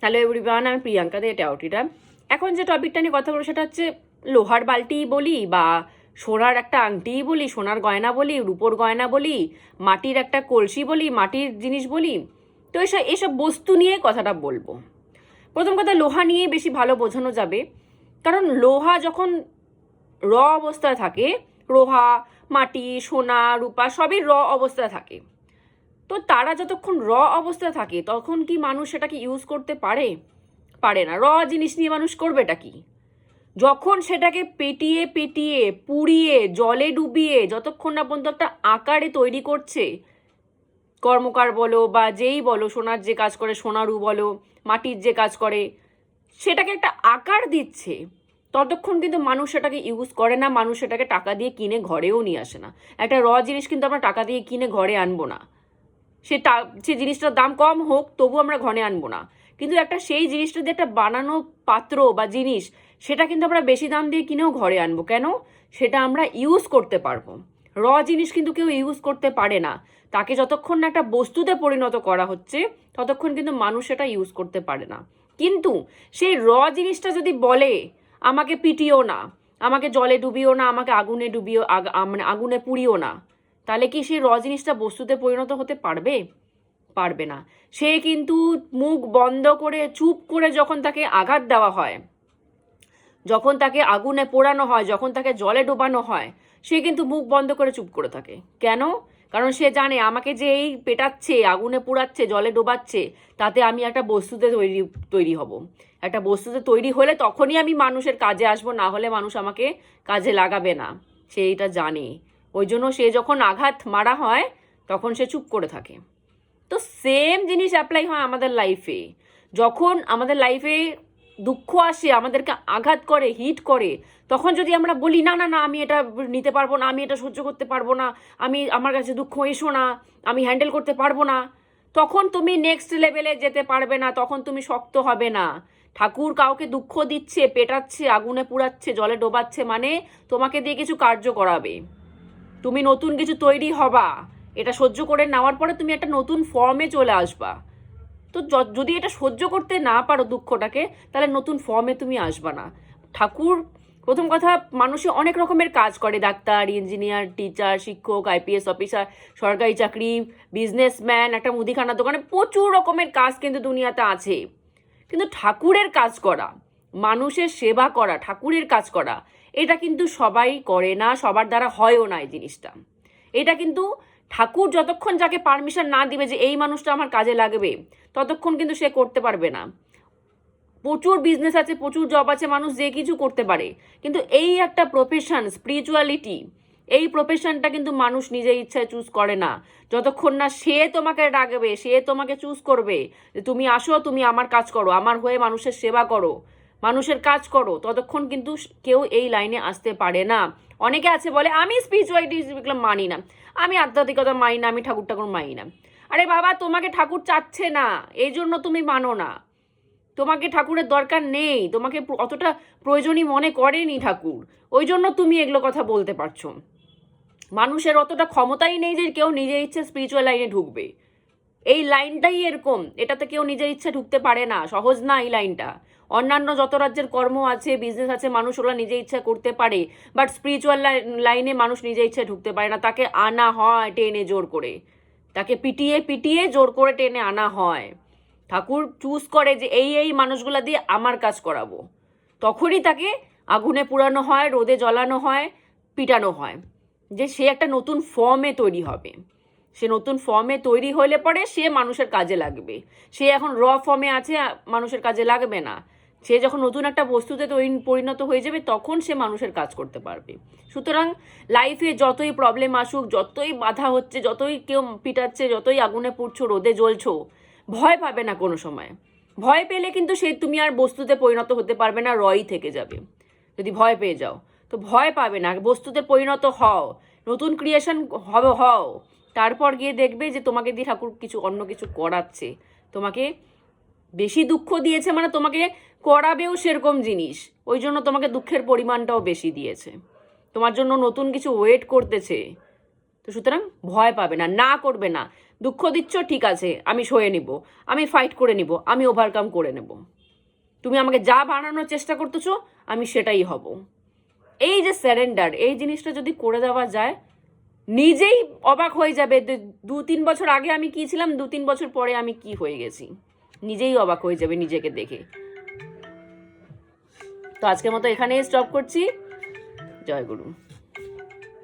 Hello everyone, আমি প্রিয়াঙ্কা দে টাউটিটা। এখন যে টপিকটা নিয়ে কথা বলবো সেটা হচ্ছে লোহার বালতি বলি বা সোনার একটা আংটি বলি, সোনার গয়না বলি, রূপোর গয়না বলি, মাটির একটা কলসি বলি, মাটির জিনিস বলি। তো এসব বস্তু নিয়ে কথাটা বলবো। প্রথম কথা, লোহা নিয়ে বেশি ভালো বোঝানো যাবে, কারণ লোহা যখন র অবস্থায় থাকে, লোহা, মাটি, সোনা, রূপা সবই র অবস্থায় থাকে। তো তারা যতক্ষণ র অবস্থায় থাকে তখন কি মানুষ সেটাকে ইউজ করতে পারে? পারে না। র জিনিস নিয়ে মানুষ করবেটা কি? যখন সেটাকে পেটিয়ে পেটিয়ে পুড়িয়ে জলে ডুবিয়ে যতক্ষণ না পর্যন্ত একটা আকারে তৈরি করছে, কর্মকার বলো বা যেই বলো, সোনার যে কাজ করে সোনারু বলো, মাটির যে কাজ করে, সেটাকে একটা আকার দিচ্ছে, ততক্ষণ কিন্তু মানুষ সেটাকে ইউজ করে না। মানুষ সেটাকে টাকা দিয়ে কিনে ঘরেও নিয়ে আসে না। একটা র জিনিস কিন্তু আমরা টাকা দিয়ে কিনে ঘরে আনবো না। সে জিনিসটার দাম কম হোক তবু আমরা ঘরে আনবো না। কিন্তু সেই জিনিসটা দিয়ে একটা বানানো পাত্র বা জিনিস, সেটা কিন্তু আমরা বেশি দাম দিয়ে কিনেও ঘরে আনবো। কেন? সেটা আমরা ইউজ করতে পারবো। র জিনিস কিন্তু কেউ ইউজ করতে পারে না। তাকে যতক্ষণ না একটা বস্তুতে পরিণত করা হচ্ছে ততক্ষণ কিন্তু মানুষ সেটা ইউজ করতে পারে না। কিন্তু সেই র জিনিসটা যদি বলে আমাকে পিটিও না, আমাকে জলে ডুবিও না, আমাকে আগুনে ডুবিও, মানে আগুনে পুড়িও না, তাহলে কি সেই র জিনিসটা বস্তুতে পরিণত হতে পারবে? পারবে না। সে কিন্তু মুখ বন্ধ করে চুপ করে যখন তাকে আঘাত দেওয়া হয়, যখন তাকে আগুনে পোড়ানো হয়, যখন তাকে জলে ডোবানো হয়, সে কিন্তু মুখ বন্ধ করে চুপ করে থাকে। কেন? কারণ সে জানে আমাকে যে এই পেটাচ্ছে, আগুনে পোড়াচ্ছে, জলে ডোবাচ্ছে, তাতে আমি একটা বস্তুতে তৈরি হব। একটা বস্তুতে তৈরি হলে তখনই আমি মানুষের কাজে আসবো, না হলে মানুষ আমাকে কাজে লাগাবে না। সে এটা জানে। ওই জন্য সে যখন আঘাত মারা হয় তখন সে চুপ করে থাকে। তো সেম জিনিস অ্যাপ্লাই হয় আমাদের লাইফে। যখন আমাদের লাইফে দুঃখ আসে, আমাদেরকে আঘাত করে, হিট করে, তখন যদি আমরা বলি না না না আমি এটা নিতে পারবো না, আমি এটা সহ্য করতে পারবো না, আমার কাছে দুঃখ এসো না, আমি হ্যান্ডেল করতে পারবো না, তখন তুমি নেক্সট লেভেলে যেতে পারবে না। তখন তুমি শক্ত হবে না। ঠাকুর কাউকে দুঃখ দিচ্ছে, পেটাচ্ছে, আগুনে পুড়াচ্ছে, জলে ডোবাচ্ছে, মানে তোমাকে দিয়ে কিছু কার্য করাবে, তুমি নতুন কিছু তৈরি হবা। এটা সহ্য করে নেওয়ার পরে তুমি একটা নতুন ফর্মে চলে আসবা। তো যদি এটা সহ্য করতে না পারো দুঃখটাকে, তাহলে নতুন ফর্মে তুমি আসবা না। ঠাকুর, প্রথম কথা, মানুষে অনেক রকমের কাজ করে, ডাক্তার, ইঞ্জিনিয়ার, টিচার, শিক্ষক, আইপিএস অফিসার, সরকারি চাকরি, বিজনেসম্যান, একটা মুদিখানার দোকানে, প্রচুর রকমের কাজ কিন্তু দুনিয়াতে আছে। কিন্তু ঠাকুরের কাজ করা, মানুষের সেবা করা, ঠাকুরের কাজ করা, এটা কিন্তু সবাই করে না, সবার দ্বারা হয়ও না এই জিনিসটা। এটা কিন্তু ঠাকুর যতক্ষণ যাকে পারমিশন না দিবে যে এই মানুষটা আমার কাজে লাগবে, ততক্ষণ কিন্তু সে করতে পারবে না। প্রচুর বিজনেস আছে, প্রচুর জব আছে, মানুষ যে কিছু করতে পারে, কিন্তু এই একটা প্রফেশন, স্পিরিচুয়ালিটি, এই প্রফেশনটা কিন্তু মানুষ নিজের ইচ্ছায় চুজ করে না। যতক্ষণ না সে তোমাকে ডাকবে, সে তোমাকে চুজ করবে যে তুমি আসো, তুমি আমার কাজ করো, আমার হয়ে মানুষের সেবা করো, মানুষের কাজ করো, ততক্ষণ কিন্তু কেউ এই লাইনে আসতে পারে না। অনেকে আছে বলে আমি স্পিরিচুয়ালিটি মানি না, আমি আধ্যাত্মিকতা মানি না, আমি ঠাকুর ঠাকুর মানি না। আরে বাবা, তোমাকে ঠাকুর চাচ্ছে না, এই জন্য তুমি মানো না। তোমাকে ঠাকুরের দরকার নেই, তোমাকে অতটা প্রয়োজনই মনে করেনি ঠাকুর, ওই জন্য তুমি এগুলো কথা বলতে পারছো। মানুষের অতটা ক্ষমতাই নেই যে কেউ নিজের ইচ্ছে স্পিরিচুয়াল লাইনে ঢুকবে। এই লাইনটাই এরকম, এটাতে কেউ নিজের ইচ্ছে ঢুকতে পারে না, সহজ না এই লাইনটা। অন্যান্য যত রাজ্যের কর্ম আছে, বিজনেস আছে, মানুষ ওরা নিজে ইচ্ছা করতে পারে, বাট স্পিরিচুয়াল লাইনে মানুষ নিজে ইচ্ছে ঢুকতে পারে না। তাকে আনা হয় টেনে জোর করে, তাকে পিটিয়ে পিটিয়ে জোর করে টেনে আনা হয়। ঠাকুর চুজ করে যে এই মানুষগুলা দিয়ে আমার কাজ করাবো, তখনই তাকে আগুনে পুরানো হয়, রোদে জ্বলানো হয়, পিটানো হয়, যে সে একটা নতুন ফর্মে তৈরি হবে। সে নতুন ফর্মে তৈরি হলে পরে সে মানুষের কাজে লাগবে। সে এখন র ফর্মে আছে, মানুষের কাজে লাগবে না। সে যখন নতুন একটা বস্তুতে পরিণত হয়ে যাবে তখন সে মানুষের কাজ করতে পারবে। সুতরাং লাইফে যতই প্রবলেম আসুক, যতই বাধা হচ্ছে, যতই কেউ পিটাচ্ছে, যতই আগুনে পুড়ছো, রোদে জ্বলছো, ভয় পাবে না কোনো সময়। ভয় পেলে কিন্তু তুমি আর বস্তুতে পরিণত হতে পারবে না, রই থেকে যাবে। যদি ভয় পেয়ে যাও তো ভয় পাবে না, বস্তুতে পরিণত হও, নতুন ক্রিয়েশন হও। তারপর গিয়ে দেখবে যে তোমাকে দিয়ে ঠাকুর অন্য কিছু করাচ্ছে। তোমাকে বেশি দুঃখ দিয়েছে মানে তোমাকে করাবেও সেরকম জিনিস, ওই জন্য তোমাকে দুঃখের পরিমাণটাও বেশি দিয়েছে, তোমার জন্য নতুন কিছু ওয়েট করতেছে। তো সুতরাং ভয় পাবে না, না করবে না। দুঃখ দিচ্ছ, ঠিক আছে, আমি সয়ে নিব, আমি ফাইট করে নিব, আমি ওভারকাম করে নেব। তুমি আমাকে যা বানানোর চেষ্টা করতেছো আমি সেটাই হব। এই যে স্যারেন্ডার, এই জিনিসটা যদি করে দেওয়া যায়, নিজেই অবাক হয়ে যাবে। 2-3 বছর আগে আমি কি ছিলাম, 2-3 বছর পরে আমি কি হয়ে গেছি, নিজেই অবাক হয়ে যাবে নিজেকে দেখে। তো আজকের মতো এখানেই স্টপ করছি। জয় গুরু।